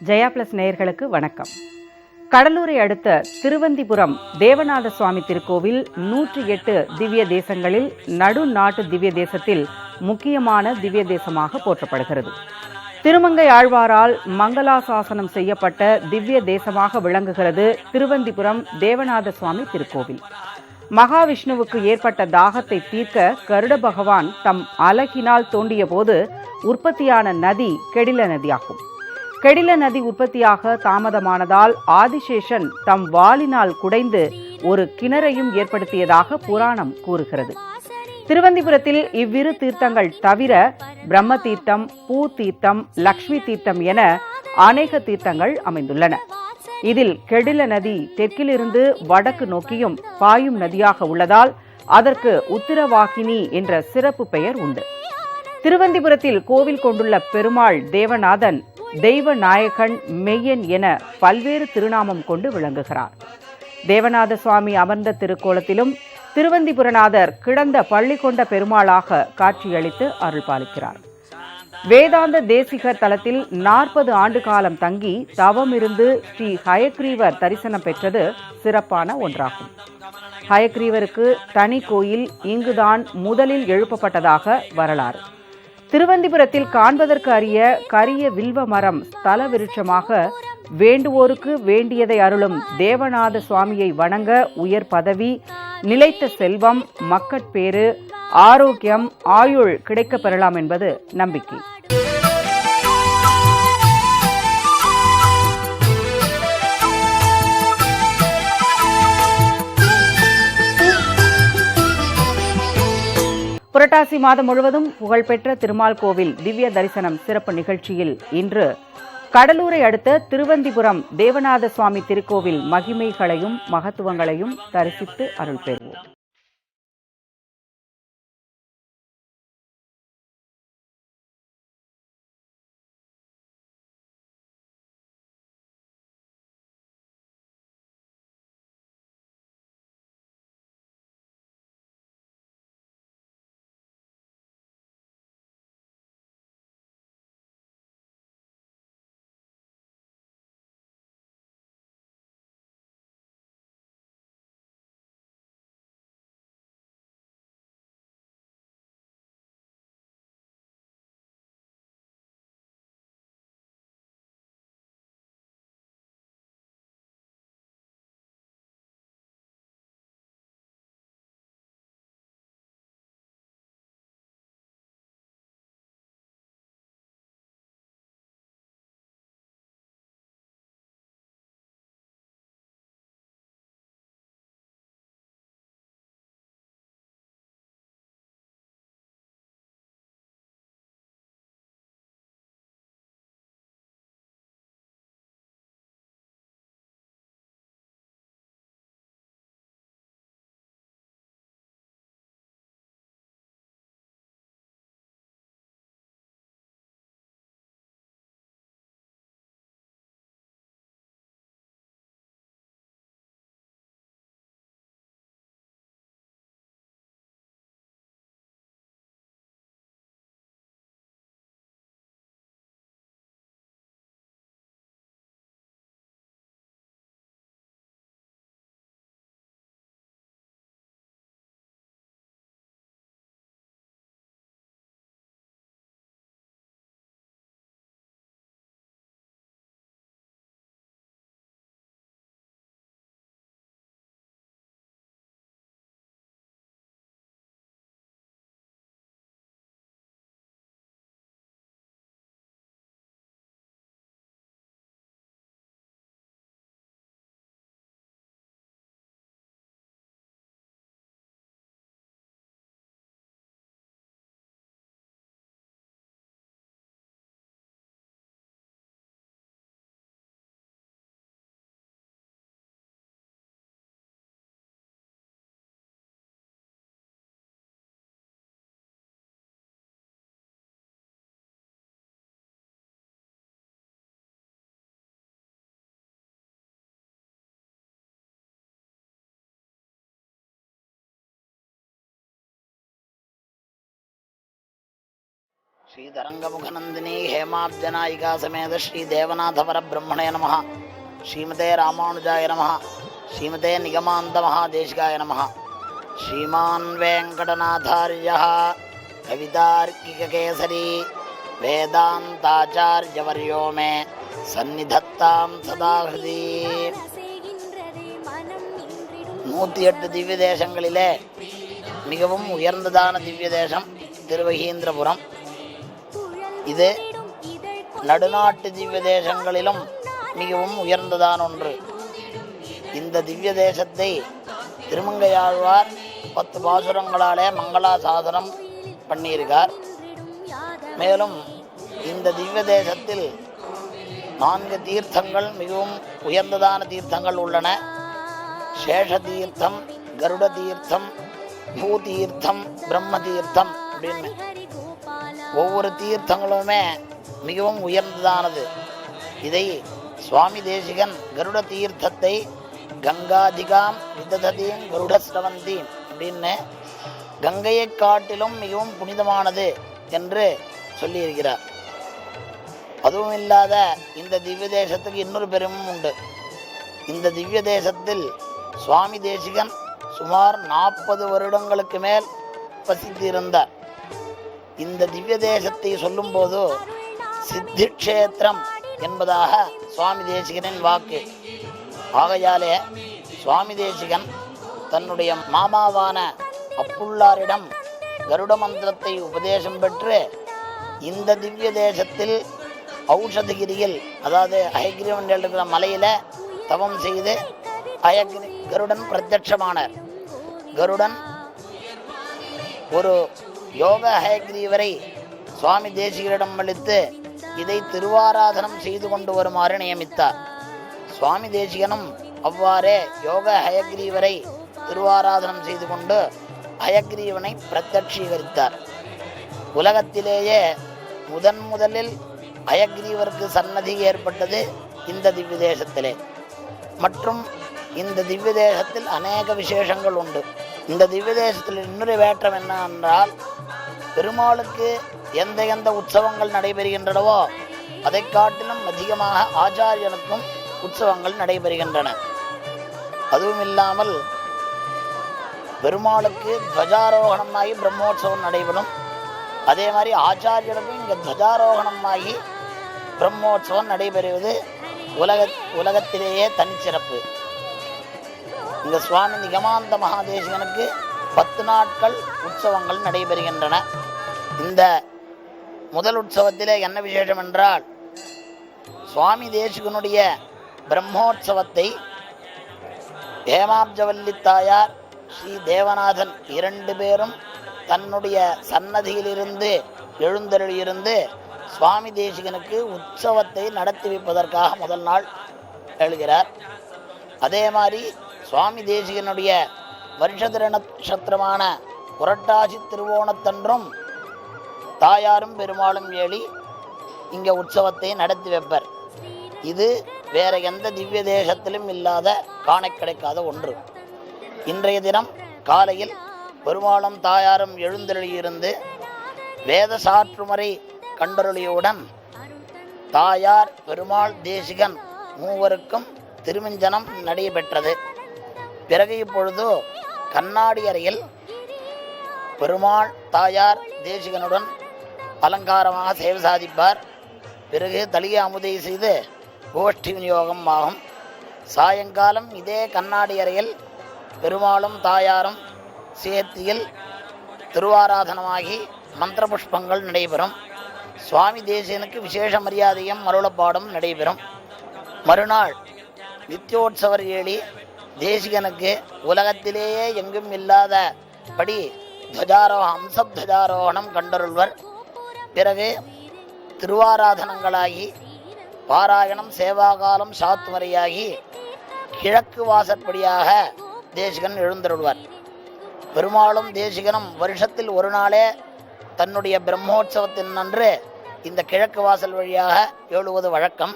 Jaya plus நேயர்களுக்கு வணக்கம். கடலூரை அடுத்த திருவந்திபுரம் தேவநாத சுவாமி திருக்கோவில் 108 திவ்ய தேசங்களில் நடுநாட்டு திவ்ய தேசத்தில் முக்கியமான திவ்ய தேசமாக போற்றப்படுகிறது. திருமங்கை ஆழ்வாரால் மங்களாசாசனம் செய்யப்பட்ட திவ்ய தேசமாக விளங்குகிறது திருவந்திபுரம் தேவநாத சுவாமி திருக்கோவில். மகாவிஷ்ணுவுக்கு ஏற்பட்ட தாகத்தை தீர்க்க கருட பகவான் தம் அலகினால் தோண்டிய போது உற்பத்தியான நதி கெடில நதியாகும். கெடில நதி உற்பத்தியாக தாமதமானதால் ஆதிசேஷன் தம் வாளினால் குடைந்து ஒரு கிணறையும் ஏற்படுத்தியதாக புராணம் கூறுகிறது. திருவந்திபுரத்தில் இவ்விரு தீர்த்தங்கள் தவிர பிரம்ம தீர்த்தம், பூ தீர்த்தம், லக்ஷ்மி தீர்த்தம் என அநேக தீர்த்தங்கள் அமைந்துள்ளன. இதில் கெடில நதி தெற்கிலிருந்து வடக்கு நோக்கியும் பாயும் நதியாக உள்ளதால் அதற்கு உத்திரவாகினி என்ற சிறப்பு பெயர் உண்டு. திருவந்திபுரத்தில் கோவில் கொண்டுள்ள பெருமாள் தேவநாதன், தெய்வ நாயகன், மெய்யன் என பல்வேறு திருநாமம் கொண்டு விளங்குகிறார். தேவநாத சுவாமி அமர்ந்த திருக்கோலத்திலும் திருவந்திபுரநாதர் கிடந்த பள்ளி கொண்ட பெருமாளாக காட்சியளித்து அருள் பாலிக்கிறார். வேதாந்த தேசிகர் தலத்தில் 40 ஆண்டு காலம் தங்கி தவமிருந்து ஸ்ரீ ஹயக்ரீவர் தரிசனம் பெற்றது சிறப்பான ஒன்றாகும். ஹயக்ரீவருக்கு தனி கோயில் இங்குதான் முதலில் எழுப்பப்பட்டதாக வரலாறு. திருவந்திபுரத்தில் காண்பதற்கு அரிய கரிய வில்வ மரம் ஸ்தல விருட்சமாக வேண்டுவோருக்கு வேண்டியதை அருளும் தேவநாத சுவாமியை வணங்க உயர் பதவி, நிலைத்த செல்வம், மக்கட்பேறு, ஆரோக்கியம், ஆயுள் கிடைக்கப் பெறலாம் என்பது நம்பிக்கை. புரட்டாசி மாதம் முழுவதும் புகழ்பெற்ற திருமால் கோவில் திவ்ய தரிசனம் சிறப்பு நிகழ்ச்சியில் இன்று கடலூரை அடுத்த திருவந்திபுரம் தேவநாத சுவாமி திருக்கோவில் மகிமைகளையும் மகத்துவங்களையும் தரிசித்து அருள் பெறுவோம். श्रीतरङ्गमुखनन्दिनी हेमाब्जनायिका समेत श्रीदेवनाथपरब्रह्मणे नमः। श्रीमते रामानुजाय नमः। श्रीमते निगमान्तमहादेशिकाय नमः। श्रीमान् वेङ्कटनाथार्यः कवितार्किककेसरी वेदान्ताचार्यवर्यो मे सन्निधत्तां सदा हृदि। 108 திவ்ய தேசங்களிலே மிகவும் உயர்ந்ததான திவ்ய தேசம் திருவகீந்திரபுரம். இது நடுநாட்டு திவ்ய தேசங்களிலும் மிகவும் உயர்ந்ததான ஒன்று. இந்த திவ்ய தேசத்தை திருமங்கையாழ்வார் 10 பாசுரங்களாலே மங்களாசாசனம் பண்ணியிருக்கார். மேலும் இந்த திவ்ய தேசத்தில் 4 தீர்த்தங்கள் மிகவும் உயர்ந்ததான தீர்த்தங்கள் உள்ளன. சேஷ தீர்த்தம், கருட தீர்த்தம், பூதீர்த்தம், பிரம்ம தீர்த்தம் அப்படின்னு ஒவ்வொரு தீர்த்தங்களுமே மிகவும் உயர்ந்ததானது. இதை சுவாமி தேசிகன் கருட தீர்த்தத்தை கங்காதிகாம் விதததீம் கருடஸ்ரவந்தீம் அப்படின்னு கங்கையை காட்டிலும் மிகவும் புனிதமானது என்று சொல்லியிருக்கிறார். அதுவும் இல்லாத இந்த திவ்ய தேசத்துக்கு இன்னொரு பெருமையும் உண்டு. இந்த திவ்ய தேசத்தில் சுவாமி தேசிகன் சுமார் 40 வருடங்களுக்கு மேல் வசித்திருந்தார். இந்த திவ்ய தேசத்தை சொல்லும்போது சித்திக்ஷேத்திரம் என்பதாக சுவாமி தேசிகனின் வாக்கு. ஆகையாலே சுவாமி தேசிகன் தன்னுடைய மாமாவான அப்புள்ளாரிடம் கருட மந்திரத்தை உபதேசம் பெற்று இந்த திவ்ய தேசத்தில் ஔஷதகிரியில், அதாவது அயகிரிவன் இருக்கிற மலையில தவம் செய்து கருடன் பிரத்யட்சமானார். கருடன் ஒரு யோக ஹயக்ரீவரை சுவாமி தேசிகரிடம் அளித்து இதை திருவாராதனம் செய்து கொண்டு வருமாறு நியமித்தார். சுவாமி தேசிகனும் அவ்வாறே யோக ஹயக்ரீவரை திருவாராதனம் செய்து கொண்டு ஹயக்ரீவனை பிரத்யட்சீகரித்தார். உலகத்திலேயே முதலில் ஹயக்ரீவருக்கு சன்னதி ஏற்பட்டது இந்த திவ்ய தேசத்திலே. மற்றும் இந்த திவ்ய தேசத்தில் அநேக விசேஷங்கள் உண்டு. இந்த திவ்ய தேசத்தில் இன்னொரு வேற்றம் என்ன என்றால், பெருமாளுக்கு எந்த உற்சவங்கள் நடைபெறுகின்றனவோ அதை காட்டிலும் அதிகமாக ஆச்சாரியனுக்கும் உற்சவங்கள் நடைபெறுகின்றன. அதுவும் இல்லாமல் பெருமாளுக்கு துவஜாரோகணமாகி பிரம்மோற்சவம் நடைபெறும். அதே மாதிரி ஆச்சாரியனுக்கும் இங்கே துவஜாரோகணமாகி பிரம்மோற்சவம் நடைபெறுவது உலகத்திலேயே தனிச்சிறப்பு. இந்த சுவாமி நிகமாந்த மகாதேசிகனுக்கு 10 நாட்கள் உற்சவங்கள் நடைபெறுகின்றன. இந்த முதல் உற்சவத்திலே என்ன விசேஷம் என்றால், சுவாமி தேசிகனுடைய பிரம்மோற்சவத்தை ஹேமாப்ஜவல்லி தாயார் ஸ்ரீ தேவநாதன் 2 பேரும் தன்னுடைய சன்னதியிலிருந்து எழுந்தருளியிருந்து சுவாமி தேசிகனுக்கு உற்சவத்தை நடத்தி வைப்பதற்காக முதல் நாள் எழுகிறார். அதே மாதிரி சுவாமி தேசிகனுடைய வருஷத்திர நட்சத்திரமான புரட்டாசி திருவோணத்தன்றும் தாயாரும் பெருமாளும் ஏழி இங்கே உற்சவத்தை நடத்தி வைப்பர். இது வேற எந்த திவ்ய தேசத்திலும் இல்லாத காண கிடைக்காத ஒன்று. இன்றைய தினம் காலையில் பெருமாளும் தாயாரும் எழுந்தருளியிருந்து வேத சாற்றுமுறை கண்டருளியுடன் தாயார் பெருமாள் தேசிகன் மூவருக்கும் திருமஞ்சனம் நடைபெற்றது. பிறகு இப்பொழுது கண்ணாடி அறையில் பெருமாள் தாயார் தேசிகனுடன் அலங்காரமாக சேவை சாதிப்பார். பிறகு தலிகை அமுதை செய்து கோஷ்டி விநியோகம் ஆகும். சாயங்காலம் இதே கண்ணாடி அறையில் பெருமாளும் தாயாரும் சேர்த்தியில் திருவாராதனமாகி மந்திர புஷ்பங்கள் நடைபெறும். சுவாமி தேசிகனுக்கு விசேஷ மரியாதையும் மருளப்பாடும் நடைபெறும். மறுநாள் நித்தியோற்சவர் ஏழி தேசிகனுக்கு உலகத்திலேயே எங்கும் இல்லாதபடி ஹம்சத்வஜாரோகணம் கண்டருள்வர். பிறகு திருவாராதனங்களாகி பாராயணம் சேவாகாலம் சாத்துமறையாகி கிழக்கு வாசற்படியாக தேசிகன் எழுந்தருள்வர். பெருமாளும் தேசிகனும் வருஷத்தில் ஒரு நாளே தன்னுடைய பிரம்மோற்சவத்தின் அன்று இந்த கிழக்கு வாசல் வழியாக எழுவது வழக்கம்.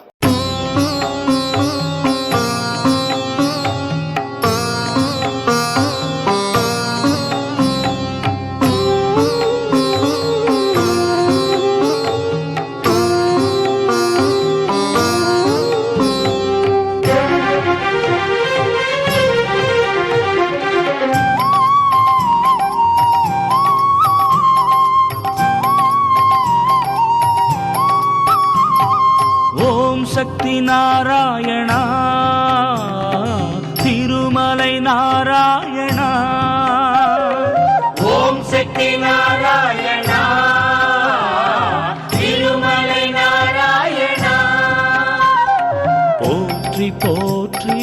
சக்தி நாராயணா திருமலை நாராயணா. போற்றி போற்றி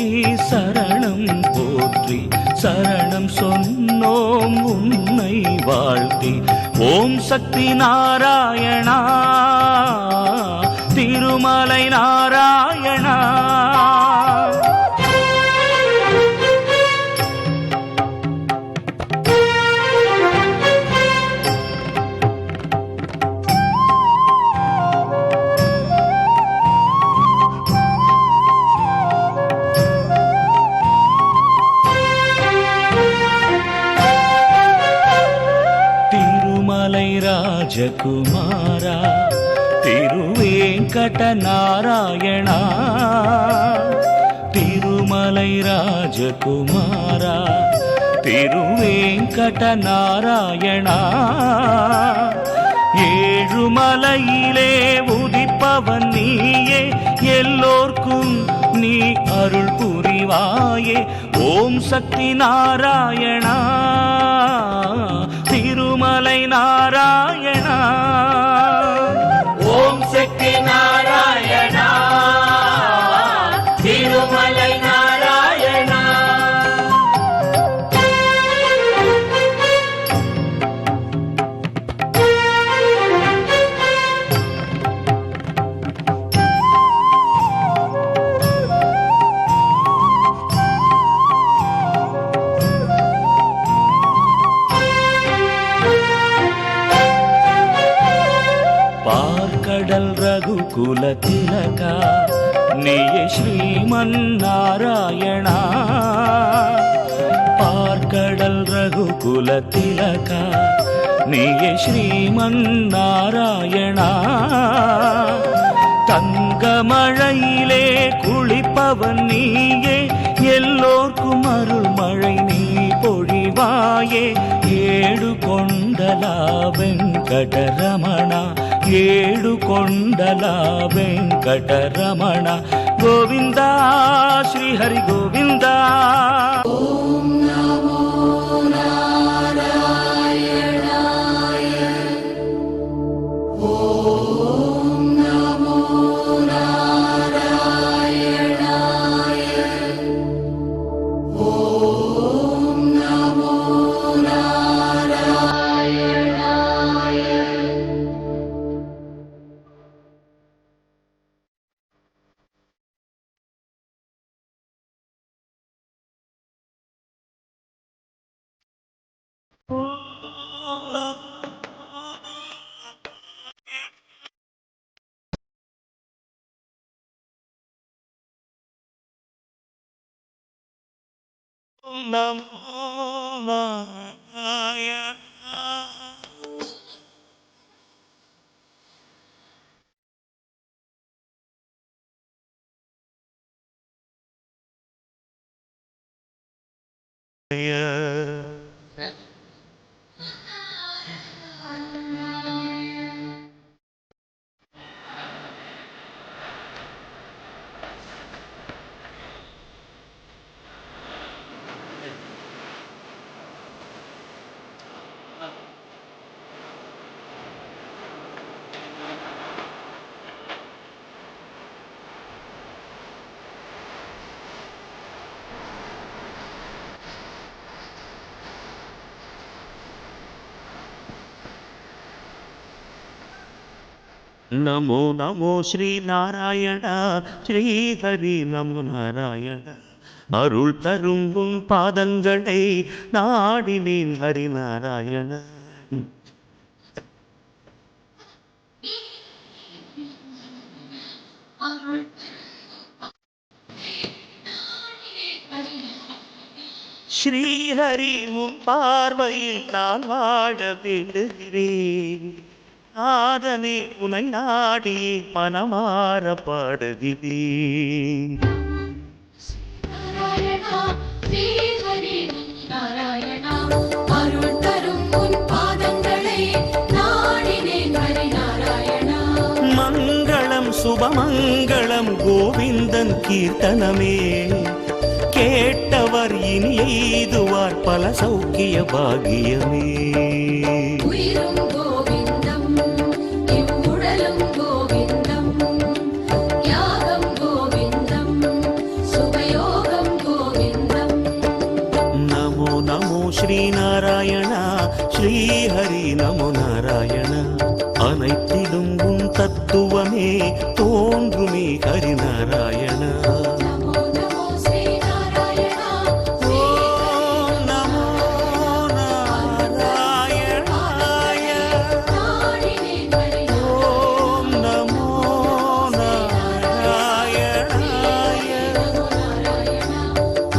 சரணம் போற்றி சரணம் சொன்னோம் உன்னை வாழ்த்தி. ஓம் சக்தி நாராயணா திருமலை நாராயணா. ராஜகுமாரா திருவேங்கட நாராயணா. திருமலை ராஜகுமாரா திருவேங்கட நாராயணா. ஏழுமலையிலே உதிப்பவன் நீயே எல்லோர்க்கும் நீ அருள் புரிவாயே. ஓம் சக்தி நாராயணா திருமலை நாராயணா. ஓம் சக்தி நாராயணா திருமலை நாராயணா. பார்க்கடல் ரகுகுல திலகா நீயே ஸ்ரீமன் நாராயணா. பார்க்கடல் ரகுகுல திலகா நீயே ஸ்ரீமன் நாராயணா. தங்கமழையிலே குளிப்பவன் நீயே எல்லோர்க்கும் அருள் மழை நீ பொழிவாயே. ஏடு கொண்டலா வெங்கடரமணா ஏடு கொண்டலா வெங்கடரமணா. கோவிந்தா ஸ்ரீ ஹரி கோவிந்தா. ஓம் நமோ நாராயணாய. ஓம் நமோ நாராயணாய. ஓம் நமோ நாராயணாய. நமோ நமோ ஸ்ரீ நாராயணா ஸ்ரீ ஹரி நமோ நாராயண. அருள் தரும் உன் பாதங்களை நாடினேன் ஹரி நாராயண. ஸ்ரீஹரி உன் பார்வையில் நான் வாழ வேண்டுகிறேன். ஆதனே உனை நாடி மனமாற பாடுகிறேன். மங்களம் சுபமங்களம் கோவிந்தன் கீர்த்தனமே. கேட்டவர் இனி எய்துவார் பல சௌக்கிய பாகியமே. உயிரும் கோவிந்தம் இவ்வுடலும் கோவிந்தம் யாகம் கோவிந்தம் சுபயோகம் கோவிந்தம். நமோ நமோ ஸ்ரீநாராயண ஸ்ரீஹரி நமோ நாராயண. அனைத்திலும் உன் தத்துவமே தோன்றுமே ஹரிநாராயண. நமோ நமோ ஸ்ரீ நாராயணா ஓம் நமோ நாராயணாய. நாடினேன் ஹரிநாராயணா. ஓம் நமோ நாராயணாய.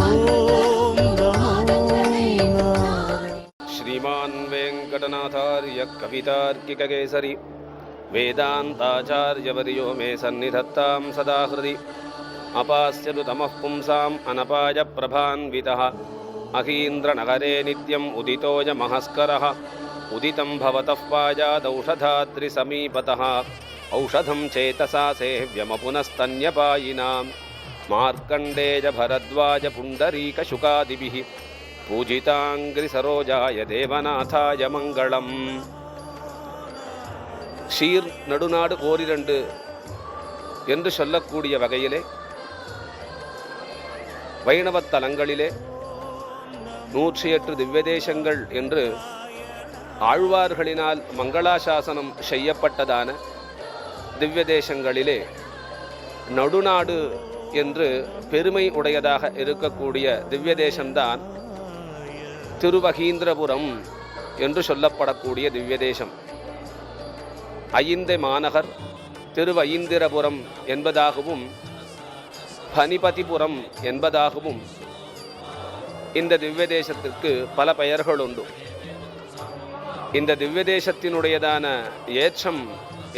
ஓம் நமோ நாராயணாய. श्रीमान् वेङ्कटनाथार्य कवितार्किककेसरी वेदान्ताचार्यवर्यो मे सन्निधत्तां सदा हृदि अपास्यतु तमः पुंसाम् अनपायप्रभान्वितः अहीन्द्रनगरे नित्यम् उदितोऽयमहस्करः उदितं भवतः पायादौषधाद्रिसमीपतः औषधं चेतसा सेव्यमपुनस्तन्यपायिनां मार्कण्डेयभरद्वाजपुण्डरीकशुकादिभिः பூஜிதாங்கிரிசரோஜாய தேவநாதாய மங்களம். ஷீர் நடுநாடு ஓரிரண்டு என்று சொல்லக்கூடிய வகையிலே வைணவத் தலங்களிலே 108 திவ்யதேசங்கள் என்று ஆழ்வார்களினால் மங்களாசாசனம் செய்யப்பட்டதான திவ்யதேசங்களிலே நடுநாடு என்று பெருமை உடையதாக இருக்கக்கூடிய திவ்யதேசம்தான் திருவகீந்திரபுரம் என்று சொல்லப்படக்கூடிய திவ்யதேசம். ஐந்தை மாநகர் திருவயீந்திரபுரம் என்பதாகவும் பனிபதிபுரம் என்பதாகவும் இந்த திவ்யதேசத்திற்கு பல பெயர்கள் உண்டு. இந்த திவ்யதேசத்தினுடையதான ஏற்றம்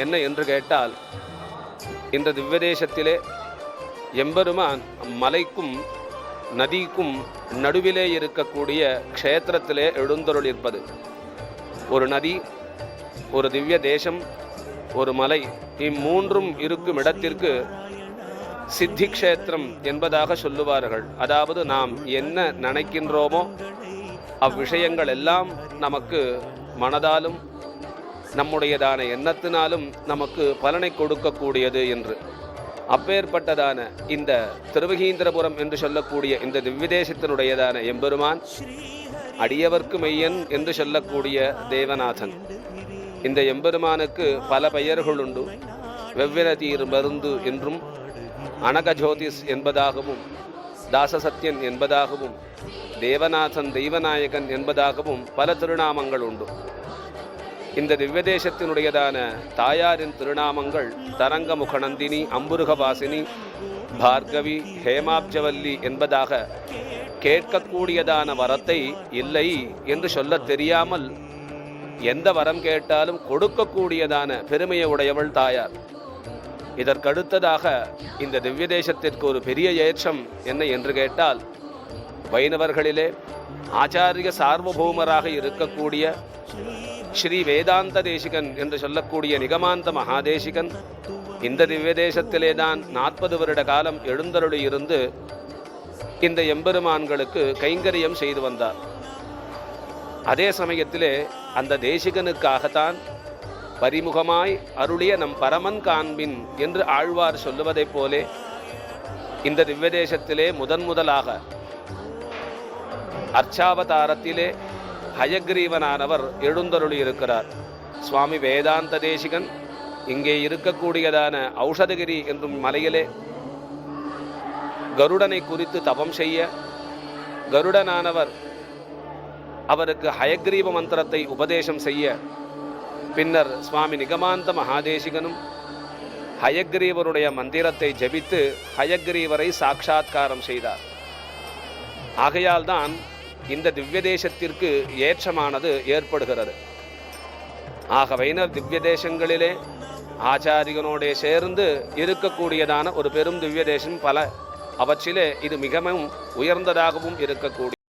என்ன என்று கேட்டால், இந்த திவ்யதேசத்திலே எம்பெருமான் மலைக்கும் நதிக்கும் நடுவிலே இருக்கக்கூடிய க்ஷேத்திரத்திலே எழுந்தருளிருப்பது. ஒரு நதி, ஒரு திவ்ய தேசம், ஒரு மலை, இம்மூன்றும் இருக்கும் இடத்திற்கு சித்தி க்ஷேத்திரம் என்பதாக சொல்லுவார்கள். அதாவது நாம் என்ன நினைக்கின்றோமோ அவ்விஷயங்கள் எல்லாம் நமக்கு மனதாலும் நம்முடையதான எண்ணத்தினாலும் நமக்கு பலனை கொடுக்கக்கூடியது என்று. அப்பேற்பட்டதான இந்த திருவகீந்திரபுரம் என்று சொல்லக்கூடிய இந்த திவ்யதேசத்தினுடையதான எம்பெருமான் அடியவர்க்கு மெய்யன் என்று சொல்லக்கூடிய தேவநாதன். இந்த எம்பெருமானுக்கு பல பெயர்கள் உண்டு. வெவ்விரதீர் மருந்து என்றும், அனகஜோதிஸ் என்பதாகவும், தாசசத்யன் என்பதாகவும், தேவநாதன் தெய்வநாயகன் என்பதாகவும் பல திருநாமங்கள் உண்டு. இந்த திவ்யதேசத்தினுடையதான தாயாரின் திருநாமங்கள் தரங்கமுகநந்தினி, அம்புருகவாசினி, பார்கவி, ஹேமாப்ஜவல்லி என்பதாக கேட்கக்கூடியதான வரத்தை இல்லை என்று சொல்ல தெரியாமல் எந்த வரம் கேட்டாலும் கொடுக்கக்கூடியதான பெருமையை உடையவள் தாயார். இதற்கடுத்ததாக இந்த திவ்யதேசத்திற்கு ஒரு பெரிய ஏற்றம் என்ன என்று கேட்டால், வைணவர்களிலே ஆச்சாரிய சார்வபௌமராக இருக்கக்கூடிய ஸ்ரீ வேதாந்த தேசிகன் என்று சொல்லக்கூடிய நிகமாந்த மகாதேசிகன் இந்த திவ்யதேசத்திலே தான் 40 வருட காலம் எழுந்தருளி இருந்து இந்த எம்பெருமான்களுக்கு கைங்கரியம் செய்து வந்தார். அதே சமயத்திலே அந்த தேசிகனுக்காகத்தான் பரிமுகமாய் அருளிய நம் பரமன் காண்பின் என்று ஆழ்வார் சொல்லுவதைப் போலே இந்த திவ்யதேசத்திலே முதலாக அர்ச்சாவதாரத்திலே ஹயக்ரீவனானவர் எழுந்தருளி இருக்கிறார். சுவாமி வேதாந்த தேசிகன் இங்கே இருக்கக்கூடியதான ஔஷதகிரி என்னும் மலையிலே கருடனை குறித்து தபம் செய்ய, கருடனானவர் அவருக்கு ஹயக்ரீவ மந்திரத்தை உபதேசம் செய்ய, பின்னர் சுவாமி நிகமாந்த மகாதேசிகனும் ஹயக்ரீவருடைய மந்திரத்தை ஜபித்து ஹயக்ரீவரை சாட்சாத்காரம் செய்தார். ஆகையால்தான் இந்த திவ்யதேசத்திற்கு ஏற்றமானது ஏற்படுகிறது. ஆக வைணவ திவ்யதேசங்களிலே ஆச்சாரியனோடே சேர்ந்து இருக்கக்கூடியதான ஒரு பெரும் திவ்யதேசம் பல. அவற்றிலே இது மிகவும் உயர்ந்ததாகவும் இருக்கக்கூடிய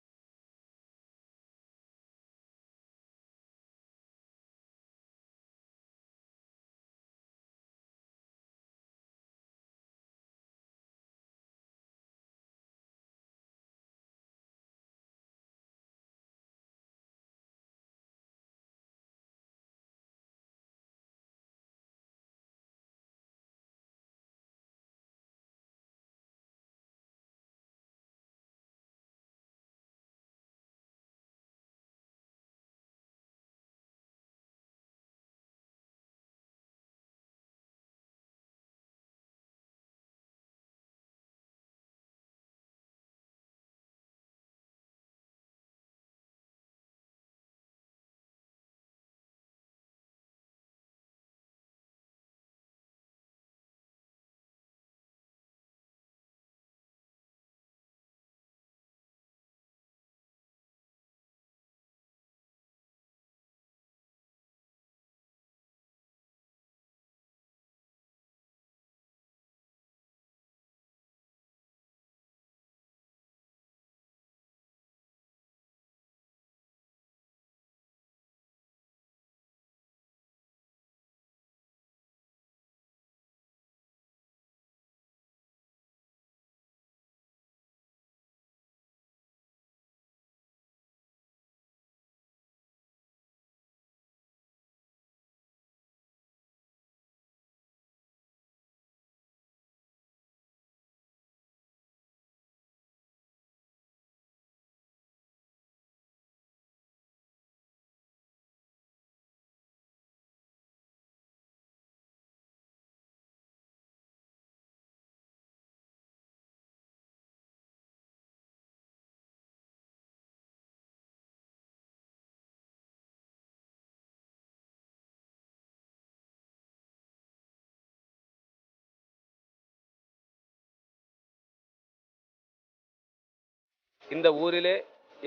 இந்த ஊரிலே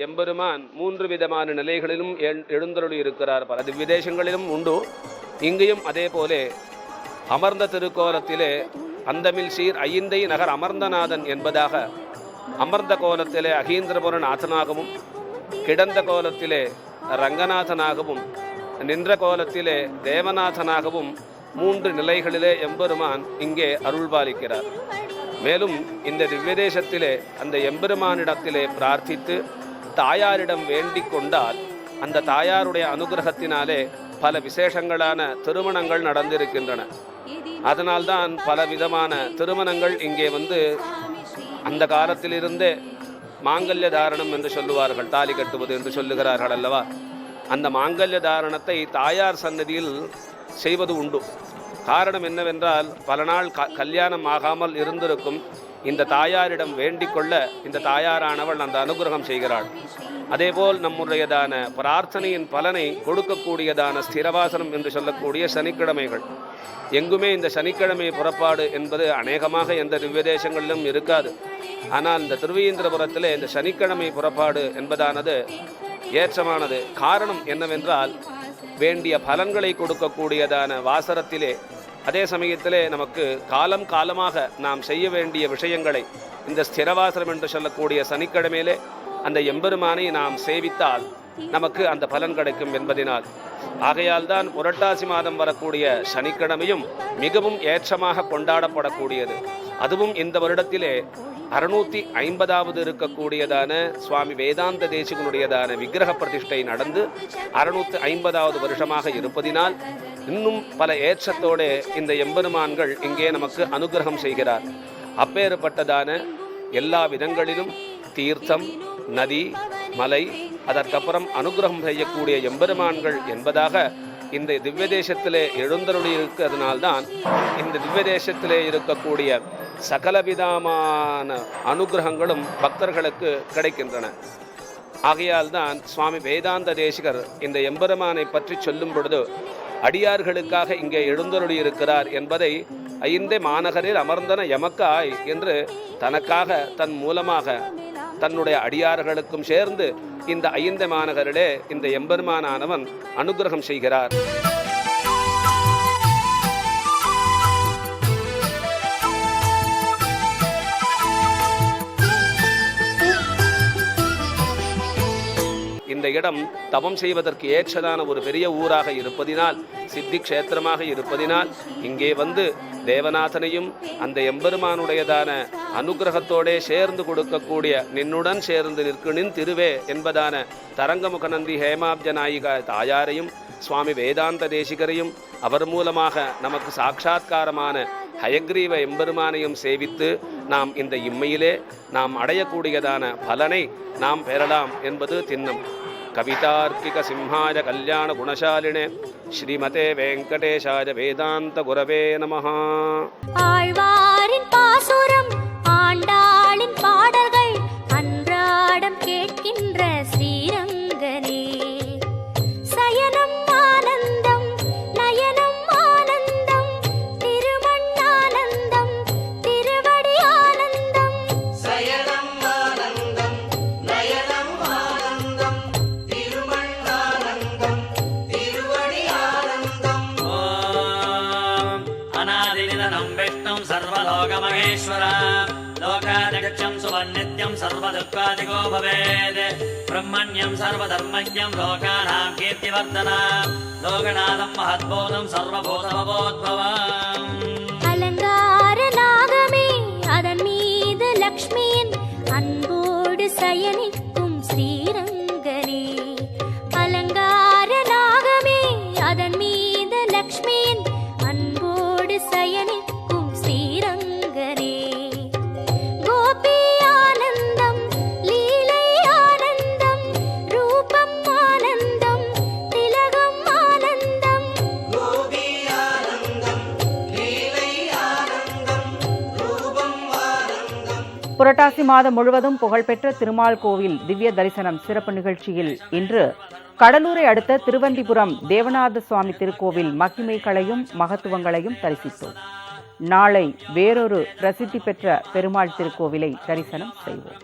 எம்பெருமான் 3 விதமான நிலைகளிலும் எழுந்தருளி இருக்கிறார். பல திவ்யதேசங்களிலும் உண்டு. இங்கேயும் அதே போலே அமர்ந்த திருக்கோலத்திலே அந்தமில் சீர் ஐந்தை நகர் அமர்ந்தநாதன் என்பதாக அமர்ந்த கோலத்திலே அகீந்திரபுர நாதனாகவும், கிடந்த கோலத்திலே ரங்கநாதனாகவும், நின்ற கோலத்திலே தேவநாதனாகவும் 3 நிலைகளிலே எம்பெருமான் இங்கே அருள்பாலிக்கிறார். மேலும் இந்த திவ்யதேசத்திலே அந்த எம்பெருமானிடத்திலே பிரார்த்தித்து தாயாரிடம் வேண்டிக் கொண்டால் அந்த தாயாருடைய அனுகிரகத்தினாலே பல விசேஷங்களான திருமணங்கள் நடந்திருக்கின்றன. அதனால்தான் பல விதமான திருமணங்கள் இங்கே வந்து அந்த காலத்திலிருந்தே மாங்கல்ய தாரணம் என்று சொல்லுவார்கள், தாலி கட்டுவது என்று சொல்லுகிறார்கள் அல்லவா. அந்த மாங்கல்ய தாரணத்தை தாயார் சன்னதியில் செய்வது உண்டு. காரணம் என்னவென்றால் பல நாள் கல்யாணம் ஆகாமல் இருந்திருக்கும். இந்த தாயாரிடம் வேண்டிக் கொள்ள இந்த தாயாரானவள் அந்த அனுகிரகம் செய்கிறாள். அதேபோல் நம்முடையதான பிரார்த்தனையின் பலனை கொடுக்கக்கூடியதான ஸ்திரவாசனம் என்று சொல்லக்கூடிய சனிக்கிழமைகள், எங்குமே இந்த சனிக்கிழமை புறப்பாடு என்பது அநேகமாக எந்த திவ்யதேசங்களிலும் இருக்காது. ஆனால் இந்த திருவேந்திரபுரத்திலே இந்த சனிக்கிழமை புறப்பாடு என்பதானது ஏற்றமானது. காரணம் என்னவென்றால் வேண்டிய பலன்களை கொடுக்கக்கூடியதான வாசரத்திலே, அதே சமயத்திலே நமக்கு காலம் காலமாக நாம் செய்ய வேண்டிய விஷயங்களை இந்த ஸ்திரவாசனம் என்று சொல்லக்கூடிய சனிக்கிழமையிலே அந்த எம்பெருமானை நாம் சேவித்தால் நமக்கு அந்த பலன் கிடைக்கும் என்பதினால், ஆகையால் தான் புரட்டாசி மாதம் வரக்கூடிய சனிக்கிழமையும் மிகவும் ஏற்றமாக கொண்டாடப்படக்கூடியது. அதுவும் இந்த வருடத்திலே 650வது இருக்கக்கூடியதான சுவாமி வேதாந்த தேசிகனுடையதான விக்கிரக பிரதிஷ்டை நடந்து 650வது வருஷமாக இருப்பதினால் இன்னும் பல ஏற்றத்தோடு இந்த எம்பெருமான்கள் இங்கே நமக்கு அனுகிரகம் செய்கிறார். அப்பேற்பட்டதான எல்லா விதங்களிலும் தீர்த்தம், நதி, மலை, அதற்கப்புறம் அனுகிரகம் செய்யக்கூடிய எம்பெருமான்கள் என்பதாக இந்த திவ்யதேசத்திலே எழுந்தருளி இருக்கிறதுனால்தான் இந்த திவ்யதேசத்திலே இருக்கக்கூடிய சகலவிதமான அனுகிரகங்களும் பக்தர்களுக்கு கிடைக்கின்றன. ஆகையால் தான் சுவாமி வேதாந்த தேசிகர் இந்த எம்பெருமானை பற்றி சொல்லும் பொழுது அடியார்களுக்காக இங்கே எழுந்தருளி இருக்கிறார் என்பதை ஐந்தே மாநகரில் அமர்ந்தன எமக்காய் என்று தனக்காக தன் மூலமாக தன்னுடைய அடியார்களுக்கும் சேர்ந்து இந்த ஐந்து மாநகரிலே இந்த எம்பெருமானானவன் அனுகிரகம் செய்கிறார். இந்த இடம் தவம் செய்வதற்கு ஏற்றதான ஒரு பெரிய ஊராக இருப்பதினால், சித்தி க்ஷேத்திரமாக இருப்பதினால் இங்கே வந்து தேவநாதனையும் அந்த எம்பெருமானுடையதான அனுகிரகத்தோடே சேர்ந்து கொடுக்கக்கூடிய நின்னுடன் சேர்ந்து நிற்கணின் திருவே என்பதான தரங்கமுகநந்தி ஹேமாப்ஜ நாயிகா தாயாரையும் சுவாமி வேதாந்த தேசிகரையும் அவர் மூலமாக நமக்கு சாட்சாத்காரமான ஹயக்ரீவ எம்பெருமானையும் சேவித்து நாம் இந்த இம்மையிலே நாம் அடையக்கூடியதான பலனை நாம் பெறலாம் என்பது திண்ணம். கவிதார்க்கிக சிம்ஹாய கல்யாண குணசாலினே ஸ்ரீமதே வெங்கடேஷாய வேதாந்த குரவே நமஹ. ஆழ்வாரின் பாசுரம் ஆண்டாளின் பாடல்கள் அன்றாடம் கேட்கின்ற ஸ்ரீரங்கனே. சயனம் ஆனந்தம் நயனம் ஆனந்தம் திருமண்ணானந்தம் திருவடி ஆனந்தம். சயனம் ஆனந்தம் நயனம் ஆனந்தம் திருமண்ணானந்தம் திருவடி ஆனந்தம். ஓம் அநாதிநிதனம் விஷ்ணும் சர்வலோகமகேஸ்வரம் லோகாதிகட்சம் சுவர்நித்யம் சர்வதுக்காதிகோ பவேத் பிரம்மண்யம் சர்வதர்மஜ்யம் லோகானாம் கீர்த்திவர்தனம் லோகநாதம் மஹத்பூதம் சர்வபூதமபோத்பவம். அலங்கார நாகமே அதன் மீது லக்ஷ்மியின் அன்போடு சயனிக்கும் ஸ்ரீரங்கனே. அலங்கார நாகமே அதன் மீது லக்ஷ்மியின் அன்போடு சயனிக்கும் ஸ்ரீரங்கனே. கோபி ஆனந்தம் லீலை ஆனந்தம் ரூபம் ஆனந்தம் திலகம் ஆனந்தம். கோபி ஆனந்தம் லீலை ஆனந்தம் ரூபம் ஆனந்தம். புரட்டாசி மாதம் முழுவதும் புகழ்பெற்ற திருமால் கோவில் திவ்ய தரிசனம் சிறப்பு நிகழ்ச்சியில் இன்று கடலூரை அடுத்த திருவந்திபுரம் தேவநாத சுவாமி திருக்கோவில் மகிமைகளையும் மகத்துவங்களையும் தரிசித்தோம். நாளை வேறொரு பிரசித்தி பெற்ற பெருமாள் திருக்கோவிலை தரிசனம் செய்வோம்.